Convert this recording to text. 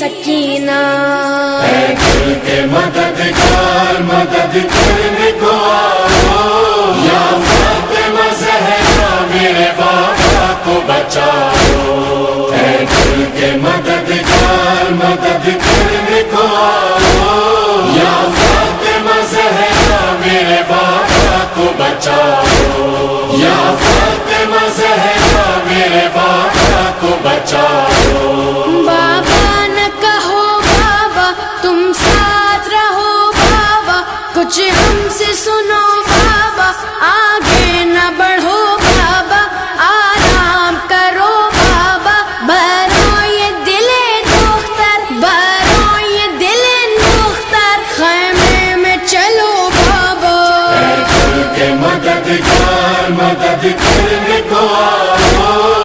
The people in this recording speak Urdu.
سکینہ، اے دل کے مددگار مدد کرنے کو آؤ، یا فاطمہ زہرا میرے بابا کو بچاؤ، اے دل کے مددگار مدد کرنے کو آؤ، یا فاطمہ زہرا میرے بابا کو بچاؤ، یا فاطمہ زہرا میرے بابا کو بچاؤ۔